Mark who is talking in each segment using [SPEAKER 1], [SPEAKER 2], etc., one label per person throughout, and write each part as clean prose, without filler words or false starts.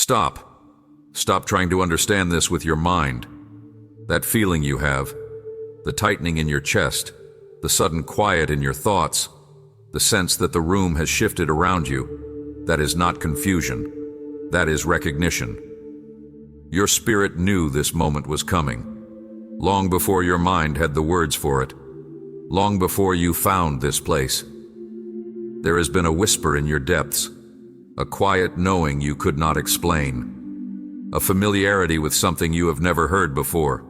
[SPEAKER 1] Stop. Stop trying to understand this with your mind. That feeling you have, the tightening in your chest, the sudden quiet in your thoughts, the sense that the room has shifted around you, that is not confusion. That is recognition. Your spirit knew this moment was coming, long before your mind had the words for it, long before you found this place. There has been a whisper in your depths, a quiet knowing you could not explain, a familiarity with something you have never heard before.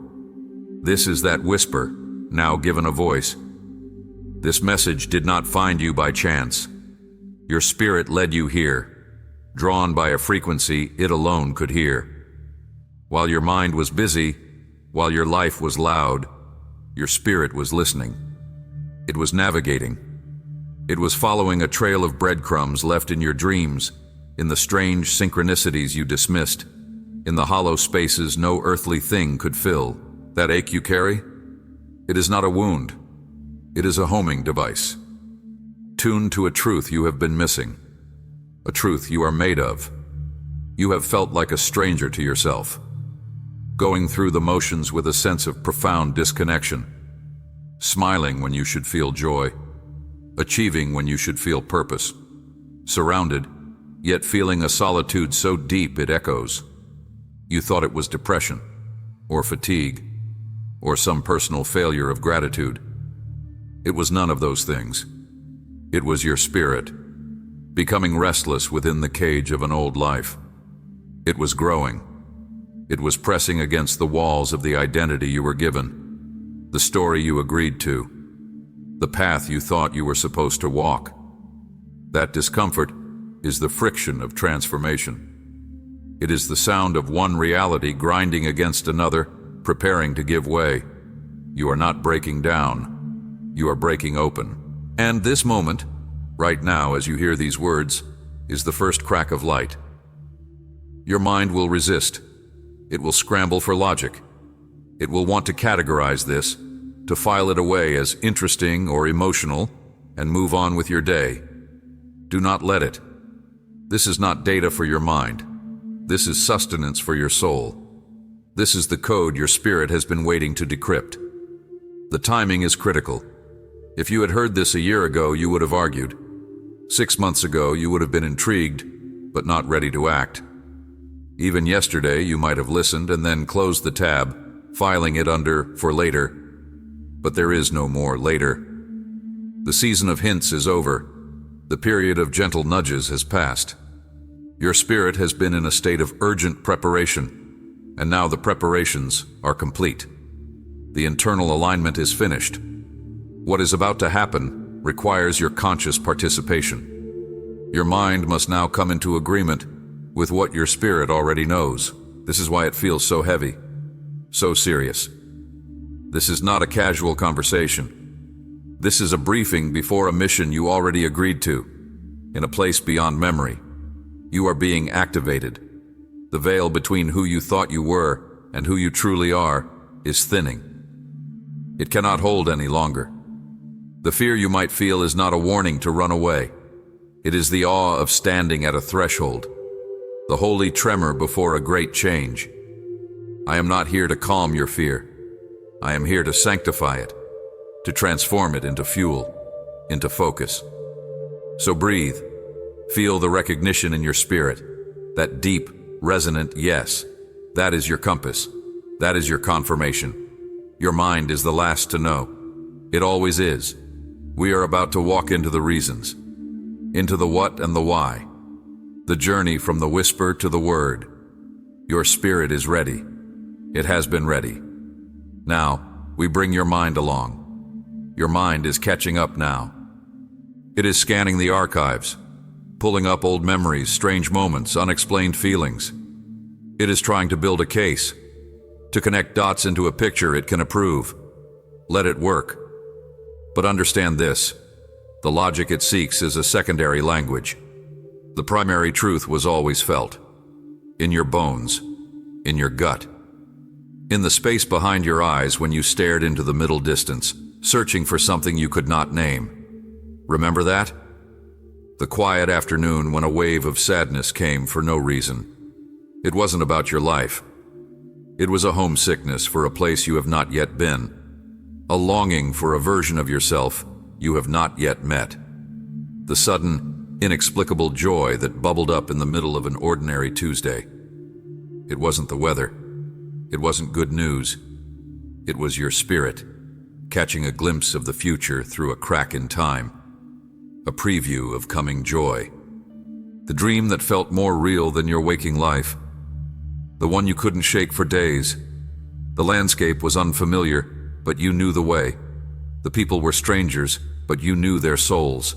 [SPEAKER 1] This is that whisper, now given a voice. This message did not find you by chance. Your spirit led you here, drawn by a frequency it alone could hear. While your mind was busy, while your life was loud, your spirit was listening. It was navigating. It was following a trail of breadcrumbs left in your dreams, in the strange synchronicities you dismissed, in the hollow spaces no earthly thing could fill. That ache you carry? It is not a wound. It is a homing device, tuned to a truth you have been missing, a truth you are made of. You have felt like a stranger to yourself, going through the motions with a sense of profound disconnection, smiling when you should feel joy, achieving when you should feel purpose, surrounded, yet feeling a solitude so deep it echoes. You thought it was depression, or fatigue, or some personal failure of gratitude. It was none of those things. It was your spirit, becoming restless within the cage of an old life. It was growing. It was pressing against the walls of the identity you were given, the story you agreed to, the path you thought you were supposed to walk. That discomfort is the friction of transformation. It is the sound of one reality grinding against another, preparing to give way. You are not breaking down. You are breaking open. And this moment, right now as you hear these words, is the first crack of light. Your mind will resist. It will scramble for logic. It will want to categorize this, to file it away as interesting or emotional, and move on with your day. Do not let it. This is not data for your mind. This is sustenance for your soul. This is the code your spirit has been waiting to decrypt. The timing is critical. If you had heard this a year ago, you would have argued. 6 months ago, you would have been intrigued, but not ready to act. Even yesterday, you might have listened and then closed the tab, filing it under "for later." But there is no more later. The season of hints is over. The period of gentle nudges has passed. Your spirit has been in a state of urgent preparation, and now the preparations are complete. The internal alignment is finished. What is about to happen requires your conscious participation. Your mind must now come into agreement with what your spirit already knows. This is why it feels so heavy, so serious. This is not a casual conversation. This is a briefing before a mission you already agreed to, in a place beyond memory. You are being activated. The veil between who you thought you were and who you truly are is thinning. It cannot hold any longer. The fear you might feel is not a warning to run away. It is the awe of standing at a threshold, the holy tremor before a great change. I am not here to calm your fear. I am here to sanctify it, to transform it into fuel, into focus. So breathe. Feel the recognition in your spirit, that deep, resonant yes. That is your compass. That is your confirmation. Your mind is the last to know. It always is. We are about to walk into the reasons, into the what and the why, the journey from the whisper to the word. Your spirit is ready. It has been ready. Now, we bring your mind along. Your mind is catching up now. It is scanning the archives, pulling up old memories, strange moments, unexplained feelings. It is trying to build a case, to connect dots into a picture it can approve. Let it work. But understand this, the logic it seeks is a secondary language. The primary truth was always felt, in your bones, in your gut, in the space behind your eyes when you stared into the middle distance, searching for something you could not name. Remember that? The quiet afternoon when a wave of sadness came for no reason. It wasn't about your life. It was a homesickness for a place you have not yet been, a longing for a version of yourself you have not yet met. The sudden, inexplicable joy that bubbled up in the middle of an ordinary Tuesday. It wasn't the weather. It wasn't good news. It was your spirit, catching a glimpse of the future through a crack in time, a preview of coming joy. The dream that felt more real than your waking life, the one you couldn't shake for days. The landscape was unfamiliar, but you knew the way. The people were strangers, but you knew their souls.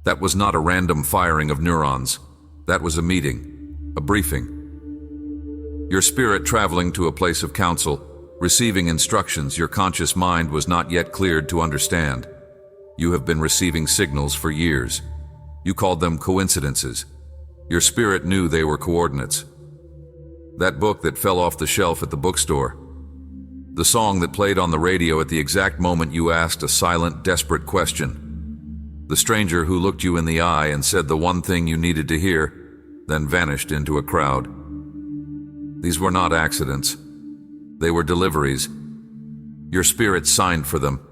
[SPEAKER 1] That was not a random firing of neurons. That was a meeting, a briefing. Your spirit traveling to a place of counsel, receiving instructions your conscious mind was not yet cleared to understand. You have been receiving signals for years. You called them coincidences. Your spirit knew they were coordinates. That book that fell off the shelf at the bookstore. The song that played on the radio at the exact moment you asked a silent, desperate question. The stranger who looked you in the eye and said the one thing you needed to hear, then vanished into a crowd. These were not accidents. They were deliveries. Your spirit signed for them.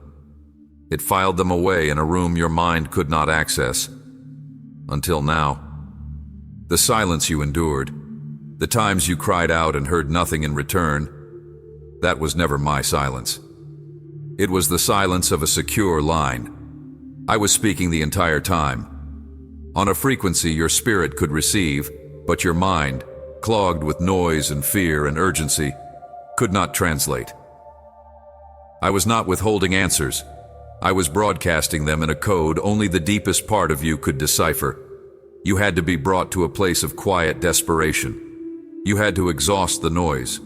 [SPEAKER 1] It filed them away in a room your mind could not access. Until now. The silence you endured, the times you cried out and heard nothing in return, that was never my silence. It was the silence of a secure line. I was speaking the entire time. On a frequency your spirit could receive, but your mind, clogged with noise and fear and urgency, could not translate. I was not withholding answers. I was broadcasting them in a code only the deepest part of you could decipher. You had to be brought to a place of quiet desperation. You had to exhaust the noise.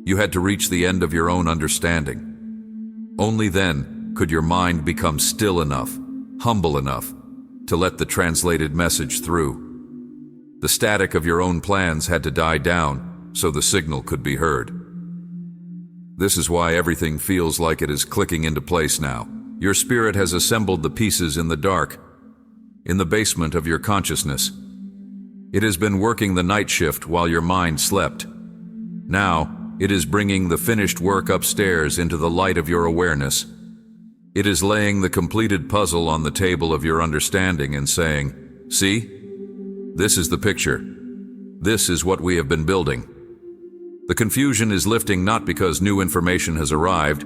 [SPEAKER 1] You had to reach the end of your own understanding. Only then could your mind become still enough, humble enough, to let the translated message through. The static of your own plans had to die down so the signal could be heard. This is why everything feels like it is clicking into place now. Your spirit has assembled the pieces in the dark, in the basement of your consciousness. It has been working the night shift while your mind slept. Now, it is bringing the finished work upstairs into the light of your awareness. It is laying the completed puzzle on the table of your understanding and saying, "See? This is the picture. This is what we have been building." The confusion is lifting not because new information has arrived,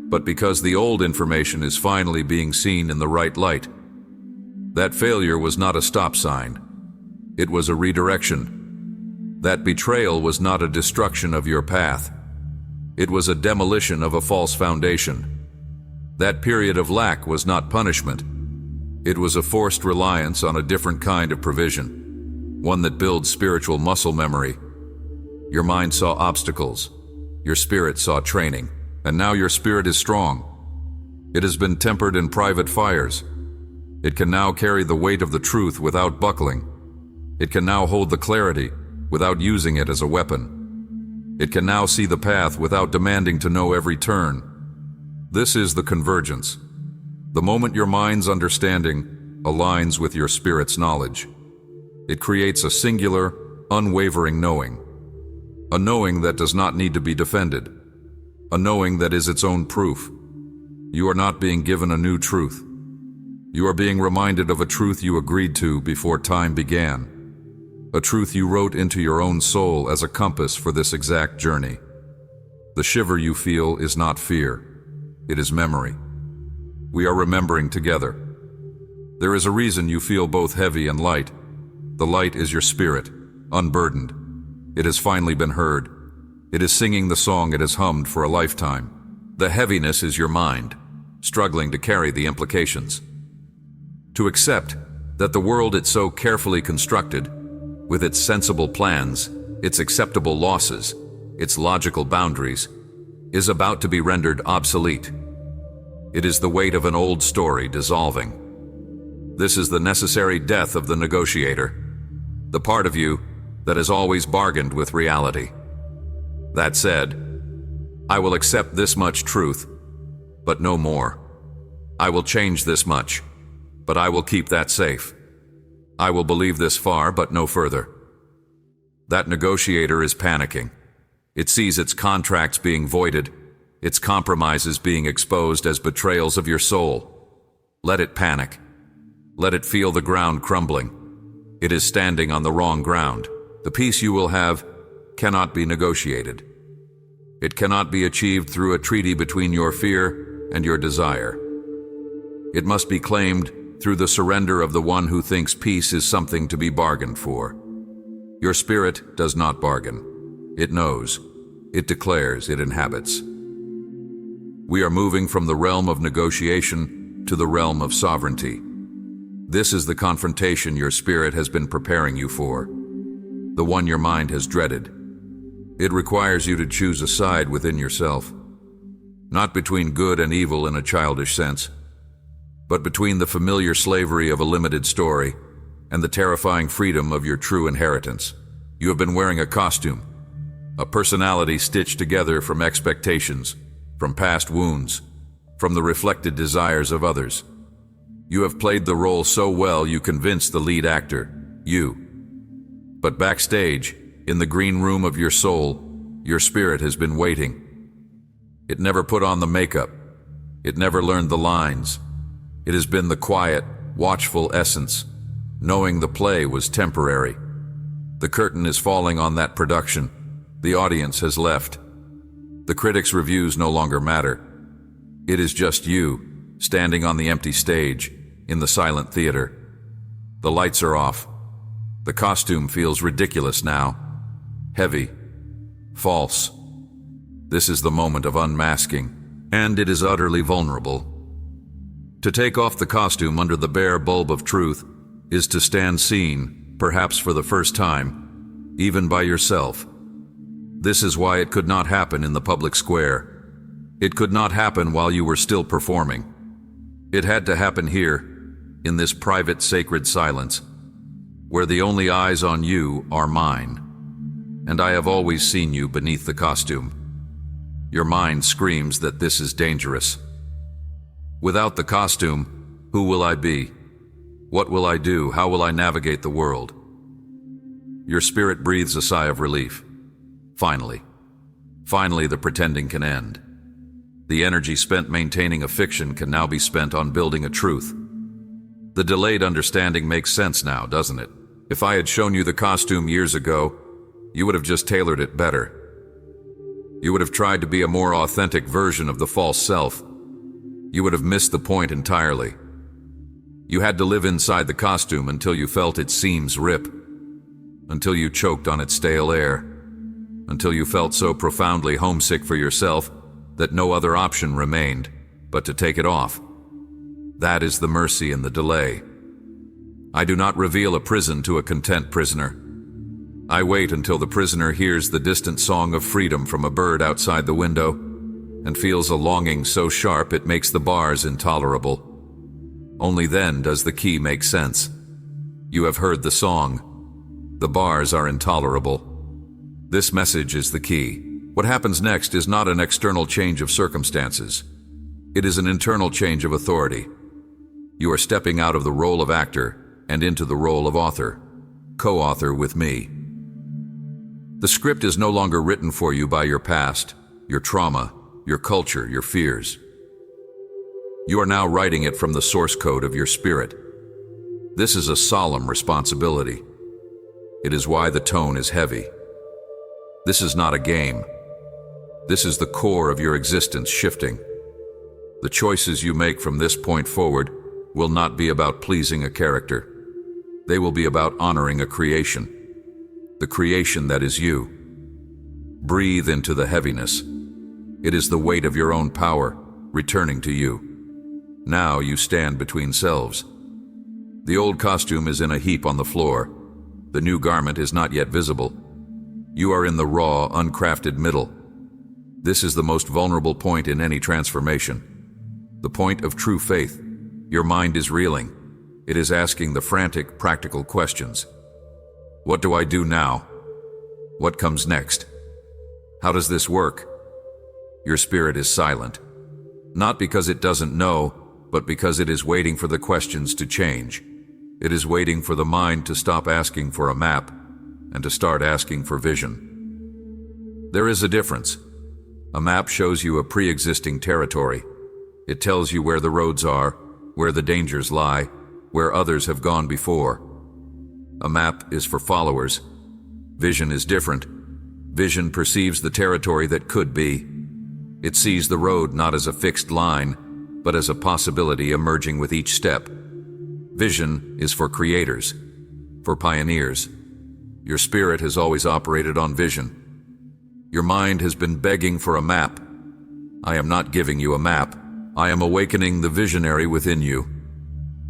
[SPEAKER 1] but because the old information is finally being seen in the right light. That failure was not a stop sign. It was a redirection. That betrayal was not a destruction of your path. It was a demolition of a false foundation. That period of lack was not punishment. It was a forced reliance on a different kind of provision, one that builds spiritual muscle memory. Your mind saw obstacles. Your spirit saw training. And now your spirit is strong. It has been tempered in private fires. It can now carry the weight of the truth without buckling. It can now hold the clarity without using it as a weapon. It can now see the path without demanding to know every turn. This is the convergence. The moment your mind's understanding aligns with your spirit's knowledge, it creates a singular, unwavering knowing. A knowing that does not need to be defended. A knowing that is its own proof. You are not being given a new truth. You are being reminded of a truth you agreed to before time began. A truth you wrote into your own soul as a compass for this exact journey. The shiver you feel is not fear. It is memory. We are remembering together. There is a reason you feel both heavy and light. The light is your spirit, unburdened. It has finally been heard. It is singing the song it has hummed for a lifetime. The heaviness is your mind, struggling to carry the implications. To accept that the world it so carefully constructed, with its sensible plans, its acceptable losses, its logical boundaries, is about to be rendered obsolete. It is the weight of an old story dissolving. This is the necessary death of the negotiator, the part of you that has always bargained with reality. That said, I will accept this much truth, but no more. I will change this much, but I will keep that safe. I will believe this far, but no further. That negotiator is panicking. It sees its contracts being voided, its compromises being exposed as betrayals of your soul. Let it panic. Let it feel the ground crumbling. It is standing on the wrong ground. The peace you will have cannot be negotiated. It cannot be achieved through a treaty between your fear and your desire. It must be claimed through the surrender of the one who thinks peace is something to be bargained for. Your spirit does not bargain. It knows. It declares. It inhabits. We are moving from the realm of negotiation to the realm of sovereignty. This is the confrontation your spirit has been preparing you for, the one your mind has dreaded. It requires you to choose a side within yourself, not between good and evil in a childish sense, but between the familiar slavery of a limited story and the terrifying freedom of your true inheritance. You have been wearing a costume, a personality stitched together from expectations, from past wounds, from the reflected desires of others. You have played the role so well you convinced the lead actor, you. But backstage, in the green room of your soul, your spirit has been waiting. It never put on the makeup. It never learned the lines. It has been the quiet, watchful essence, knowing the play was temporary. The curtain is falling on that production. The audience has left. The critics' reviews no longer matter. It is just you, standing on the empty stage, in the silent theater. The lights are off. The costume feels ridiculous now. Heavy. False. This is the moment of unmasking, and it is utterly vulnerable. To take off the costume under the bare bulb of truth is to stand seen, perhaps for the first time, even by yourself. This is why it could not happen in the public square. It could not happen while you were still performing. It had to happen here, in this private sacred silence, where the only eyes on you are mine. And I have always seen you beneath the costume. Your mind screams that this is dangerous. Without the costume, who will I be? What will I do? How will I navigate the world? Your spirit breathes a sigh of relief. Finally. Finally, the pretending can end. The energy spent maintaining a fiction can now be spent on building a truth. The delayed understanding makes sense now, doesn't it? If I had shown you the costume years ago, you would have just tailored it better. You would have tried to be a more authentic version of the false self. You would have missed the point entirely. You had to live inside the costume until you felt its seams rip, until you choked on its stale air, until you felt so profoundly homesick for yourself that no other option remained but to take it off. That is the mercy in the delay. I do not reveal a prison to a content prisoner. I wait until the prisoner hears the distant song of freedom from a bird outside the window and feels a longing so sharp it makes the bars intolerable. Only then does the key make sense. You have heard the song. The bars are intolerable. This message is the key. What happens next is not an external change of circumstances. It is an internal change of authority. You are stepping out of the role of actor and into the role of author, co-author with me. The script is no longer written for you by your past, your trauma, your culture, your fears. You are now writing it from the source code of your spirit. This is a solemn responsibility. It is why the tone is heavy. This is not a game. This is the core of your existence shifting. The choices you make from this point forward will not be about pleasing a character. They will be about honoring a creation, the creation that is you. Breathe into the heaviness. It is the weight of your own power returning to you. Now you stand between selves. The old costume is in a heap on the floor. The new garment is not yet visible. You are in the raw, uncrafted middle. This is the most vulnerable point in any transformation. The point of true faith. Your mind is reeling. It is asking the frantic, practical questions. What do I do now? What comes next? How does this work? Your spirit is silent. Not because it doesn't know, but because it is waiting for the questions to change. It is waiting for the mind to stop asking for a map and to start asking for vision. There is a difference. A map shows you a pre-existing territory. It tells you where the roads are, where the dangers lie, where others have gone before. A map is for followers. Vision is different. Vision perceives the territory that could be. It sees the road not as a fixed line, but as a possibility emerging with each step. Vision is for creators, for pioneers. Your spirit has always operated on vision. Your mind has been begging for a map. I am not giving you a map. I am awakening the visionary within you.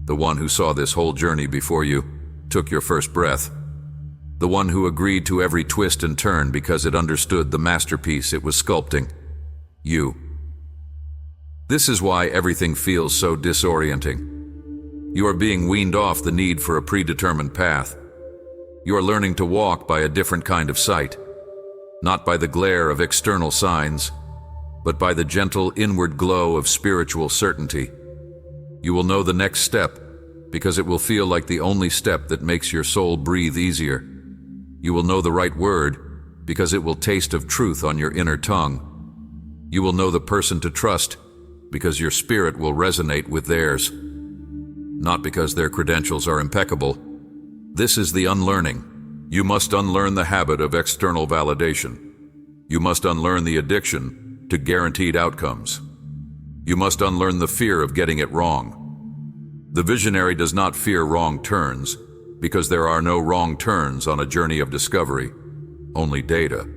[SPEAKER 1] The one who saw this whole journey before you, took your first breath. The one who agreed to every twist and turn because it understood the masterpiece it was sculpting. You. This is why everything feels so disorienting. You are being weaned off the need for a predetermined path. You are learning to walk by a different kind of sight, not by the glare of external signs, but by the gentle inward glow of spiritual certainty. You will know the next step because it will feel like the only step that makes your soul breathe easier. You will know the right word because it will taste of truth on your inner tongue. You will know the person to trust because your spirit will resonate with theirs, not because their credentials are impeccable. This is the unlearning. You must unlearn the habit of external validation. You must unlearn the addiction to guaranteed outcomes. You must unlearn the fear of getting it wrong. The visionary does not fear wrong turns because there are no wrong turns on a journey of discovery, only data,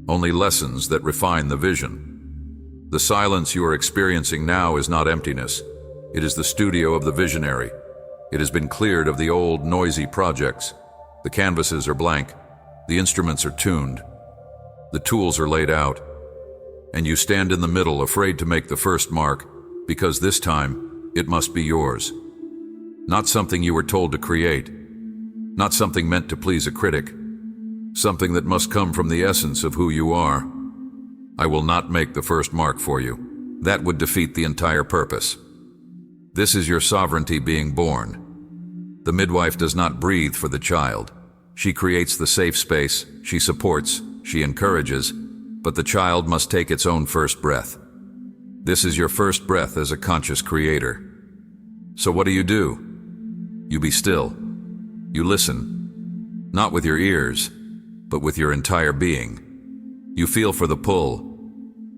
[SPEAKER 1] only lessons that refine the vision. The silence you are experiencing now is not emptiness. It is the studio of the visionary. It has been cleared of the old, noisy projects. The canvases are blank. The instruments are tuned. The tools are laid out. And you stand in the middle, afraid to make the first mark, because this time, it must be yours. Not something you were told to create. Not something meant to please a critic. Something that must come from the essence of who you are. I will not make the first mark for you. That would defeat the entire purpose. This is your sovereignty being born. The midwife does not breathe for the child. She creates the safe space, she supports, she encourages, but the child must take its own first breath. This is your first breath as a conscious creator. So what do? You be still. You listen, not with your ears, but with your entire being. You feel for the pull,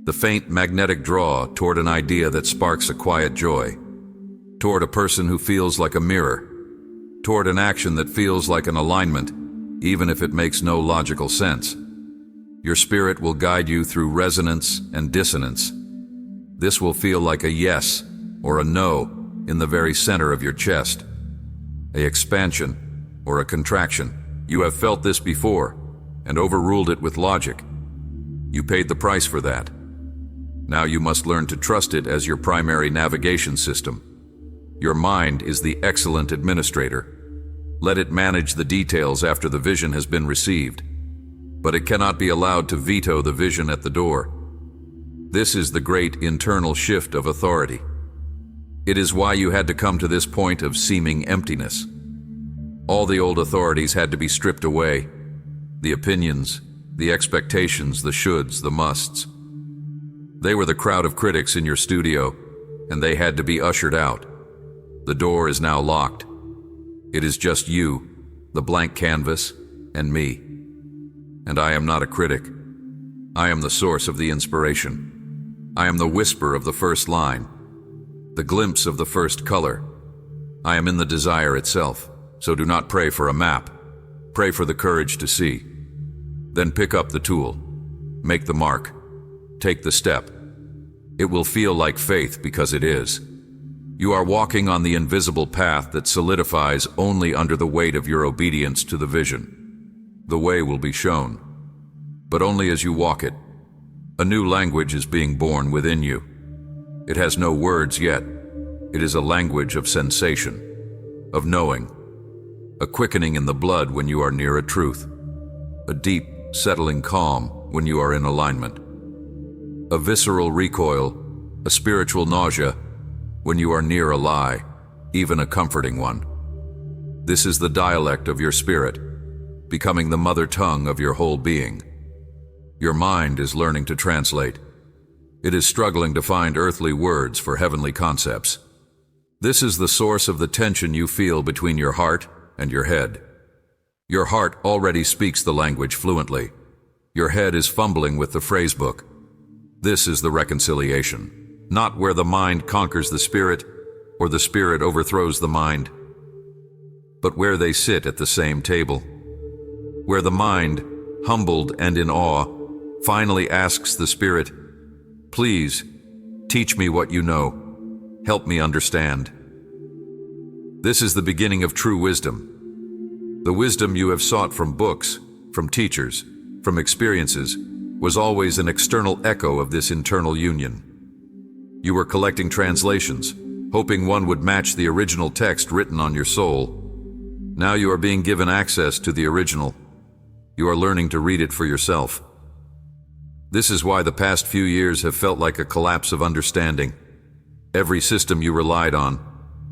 [SPEAKER 1] the faint magnetic draw toward an idea that sparks a quiet joy, toward a person who feels like a mirror, toward an action that feels like an alignment, even if it makes no logical sense. Your spirit will guide you through resonance and dissonance. This will feel like a yes or a no in the very center of your chest, an expansion or a contraction. You have felt this before and overruled it with logic. You paid the price for that. Now you must learn to trust it as your primary navigation system. Your mind is the excellent administrator. Let it manage the details after the vision has been received. But it cannot be allowed to veto the vision at the door. This is the great internal shift of authority. It is why you had to come to this point of seeming emptiness. All the old authorities had to be stripped away. The opinions, the expectations, the shoulds, the musts. They were the crowd of critics in your studio, and they had to be ushered out. The door is now locked. It is just you, the blank canvas, and me. And I am not a critic. I am the source of the inspiration. I am the whisper of the first line, the glimpse of the first color. I am in the desire itself, so do not pray for a map. Pray for the courage to see. Then pick up the tool. Make the mark. Take the step. It will feel like faith because it is. You are walking on the invisible path that solidifies only under the weight of your obedience to the vision. The way will be shown, but only as you walk it. A new language is being born within you. It has no words yet. It is a language of sensation, of knowing, a quickening in the blood when you are near a truth, a deep, settling calm when you are in alignment, a visceral recoil, a spiritual nausea when you are near a lie, even a comforting one. This is the dialect of your spirit. becoming the mother tongue of your whole being. Your mind is learning to translate. It is struggling to find earthly words for heavenly concepts. This is the source of the tension you feel between your heart and your head. Your heart already speaks the language fluently. Your head is fumbling with the phrasebook. This is the reconciliation, not where the mind conquers the spirit or the spirit overthrows the mind, but where they sit at the same table, where the mind, humbled and in awe, finally asks the spirit, "Please, teach me what you know. Help me understand." This is the beginning of true wisdom. The wisdom you have sought from books, from teachers, from experiences, was always an external echo of this internal union. You were collecting translations, hoping one would match the original text written on your soul. Now you are being given access to the original. You are learning to read it for yourself. This is why the past few years have felt like a collapse of understanding. Every system you relied on,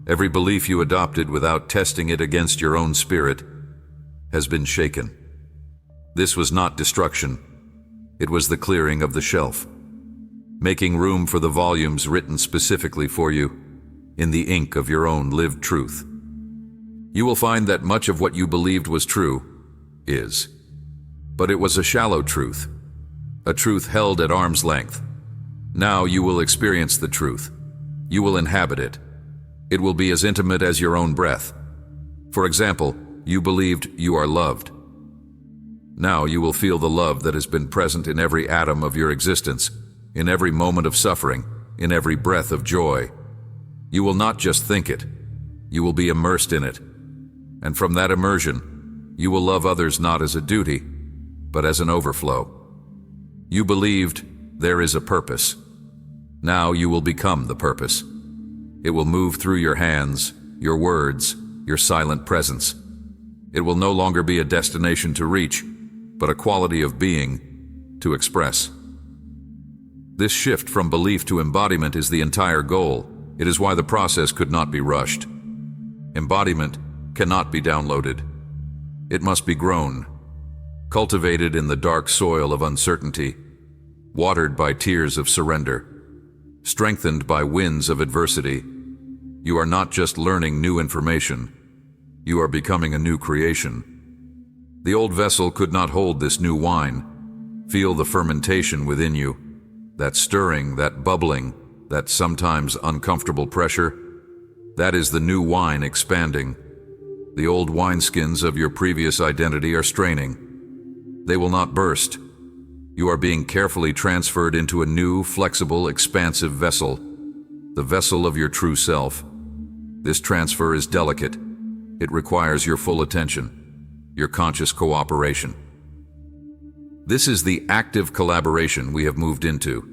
[SPEAKER 1] every belief you adopted without testing it against your own spirit, has been shaken. This was not destruction. It was the clearing of the shelf, making room for the volumes written specifically for you, in the ink of your own lived truth. You will find that much of what you believed was true is, but it was a shallow truth, a truth held at arm's length. Now you will experience the truth. You will inhabit it. It will be as intimate as your own breath. For example, you believed you are loved. Now you will feel the love that has been present in every atom of your existence, in every moment of suffering, in every breath of joy. You will not just think it. You will be immersed in it. And from that immersion, you will love others not as a duty, but as an overflow. You believed there is a purpose. Now you will become the purpose. It will move through your hands, your words, your silent presence. It will no longer be a destination to reach, but a quality of being to express. This shift from belief to embodiment is the entire goal. It is why the process could not be rushed. Embodiment cannot be downloaded. It must be grown, cultivated in the dark soil of uncertainty, watered by tears of surrender, strengthened by winds of adversity. You are not just learning new information. You are becoming a new creation. The old vessel could not hold this new wine. Feel the fermentation within you, that stirring, that bubbling, that sometimes uncomfortable pressure. That is the new wine expanding. The old wineskins of your previous identity are straining. They will not burst. You are being carefully transferred into a new, flexible, expansive vessel, the vessel of your true self. This transfer is delicate. It requires your full attention, your conscious cooperation. This is the active collaboration we have moved into.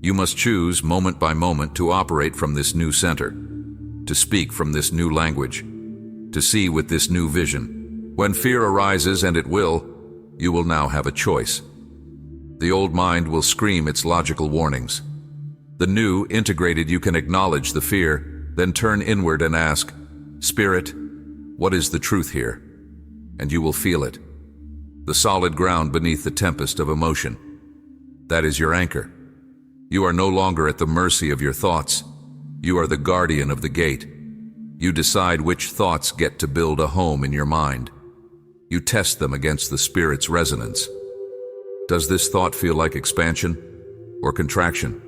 [SPEAKER 1] You must choose moment by moment to operate from this new center, to speak from this new language, to see with this new vision. When fear arises, and it will, you will now have a choice. The old mind will scream its logical warnings. The new, integrated, you can acknowledge the fear, then turn inward and ask, "Spirit, what is the truth here?" And you will feel it. The solid ground beneath the tempest of emotion. That is your anchor. You are no longer at the mercy of your thoughts. You are the guardian of the gate. You decide which thoughts get to build a home in your mind. You test them against the Spirit's resonance. Does this thought feel like expansion or contraction?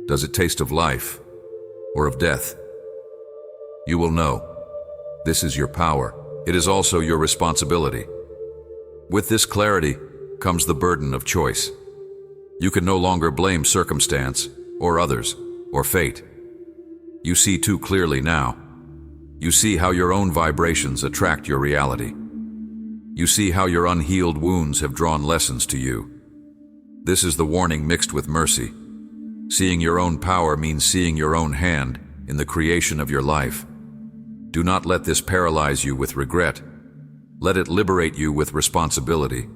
[SPEAKER 1] Does it taste of life or of death? You will know. This is your power. It is also your responsibility. With this clarity comes the burden of choice. You can no longer blame circumstance or others or fate. You see too clearly now. You see how your own vibrations attract your reality. You see how your unhealed wounds have drawn lessons to you. This is the warning mixed with mercy. Seeing your own power means seeing your own hand in the creation of your life. Do not let this paralyze you with regret. Let it liberate you with responsibility.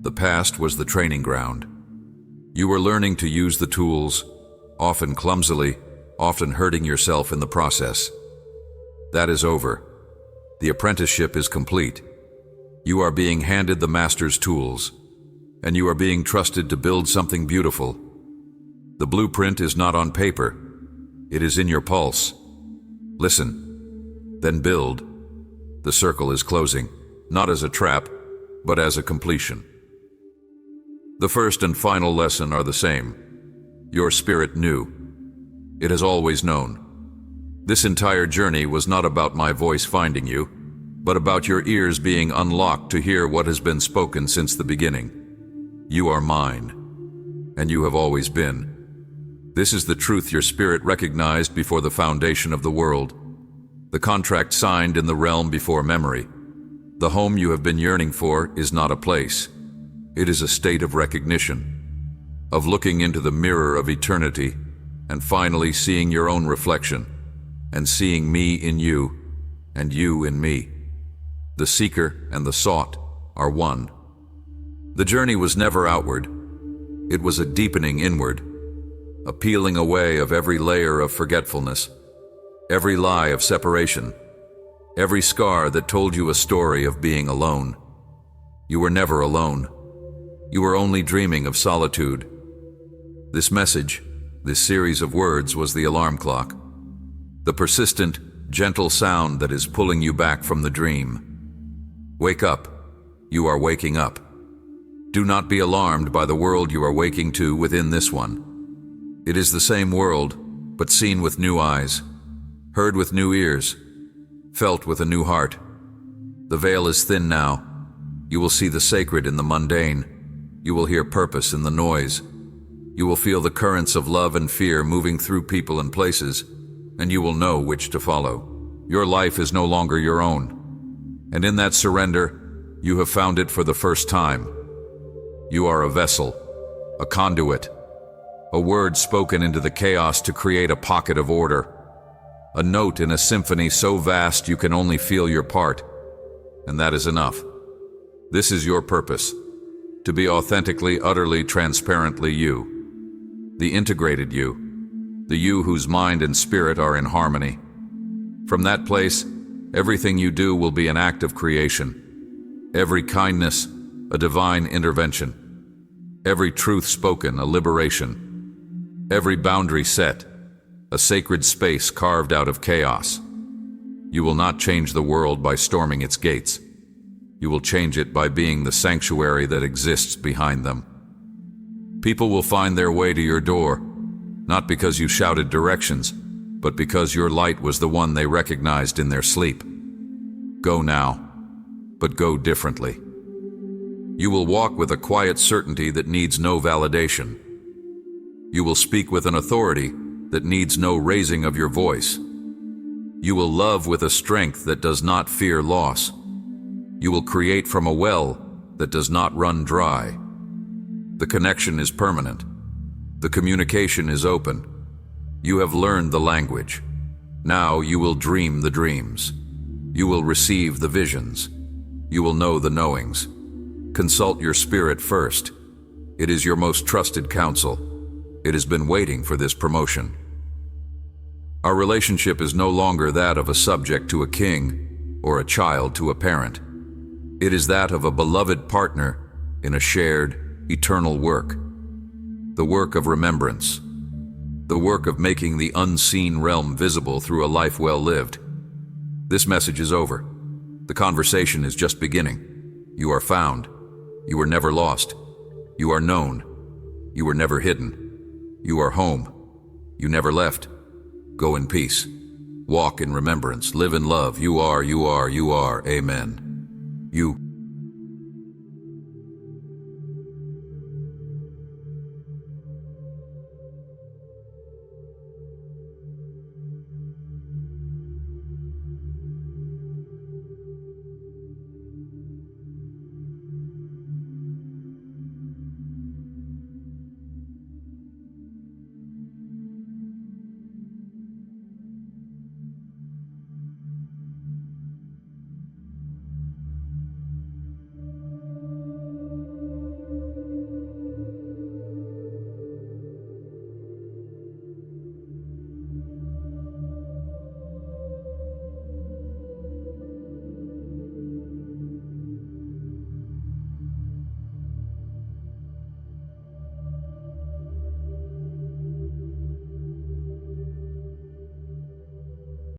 [SPEAKER 1] The past was the training ground. You were learning to use the tools, often clumsily, often hurting yourself in the process. That is over. The apprenticeship is complete. You are being handed the Master's tools, and you are being trusted to build something beautiful. The blueprint is not on paper. It is in your pulse. Listen, then build. The circle is closing, not as a trap, but as a completion. The first and final lesson are the same. Your spirit knew. It has always known. This entire journey was not about my voice finding you, but about your ears being unlocked to hear what has been spoken since the beginning. You are mine, and you have always been. This is the truth your spirit recognized before the foundation of the world, the contract signed in the realm before memory. The home you have been yearning for is not a place. It is a state of recognition, of looking into the mirror of eternity and finally seeing your own reflection, and seeing me in you and you in me. The seeker and the sought are one. The journey was never outward. It was a deepening inward, a peeling away of every layer of forgetfulness, every lie of separation, every scar that told you a story of being alone. You were never alone. You were only dreaming of solitude. This message, this series of words, was the alarm clock, the persistent, gentle sound that is pulling you back from the dream. Wake up. You are waking up. Do not be alarmed by the world you are waking to within this one. It is the same world, but seen with new eyes, heard with new ears, felt with a new heart. The veil is thin now. You will see the sacred in the mundane. You will hear purpose in the noise. You will feel the currents of love and fear moving through people and places, and you will know which to follow. Your life is no longer your own, and in that surrender, you have found it for the first time. You are a vessel, a conduit, a word spoken into the chaos to create a pocket of order, a note in a symphony so vast you can only feel your part, and that is enough. This is your purpose, to be authentically, utterly, transparently you, the integrated you, the you whose mind and spirit are in harmony. From that place, everything you do will be an act of creation, every kindness a divine intervention, every truth spoken a liberation, every boundary set a sacred space carved out of chaos. You will not change the world by storming its gates. You will change it by being the sanctuary that exists behind them. People will find their way to your door, not because you shouted directions, but because your light was the one they recognized in their sleep. Go now, but go differently. You will walk with a quiet certainty that needs no validation. You will speak with an authority that needs no raising of your voice. You will love with a strength that does not fear loss. You will create from a well that does not run dry. The connection is permanent. The communication is open. You have learned the language. Now you will dream the dreams. You will receive the visions. You will know the knowings. Consult your spirit first. It is your most trusted counsel. It has been waiting for this promotion. Our relationship is no longer that of a subject to a king or a child to a parent. It is that of a beloved partner in a shared, eternal work. The work of remembrance. The work of making the unseen realm visible through a life well lived. This message is over. The conversation is just beginning. You are found. You were never lost. You are known. You were never hidden. You are home. You never left. Go in peace. Walk in remembrance. Live in love. You are. Amen. You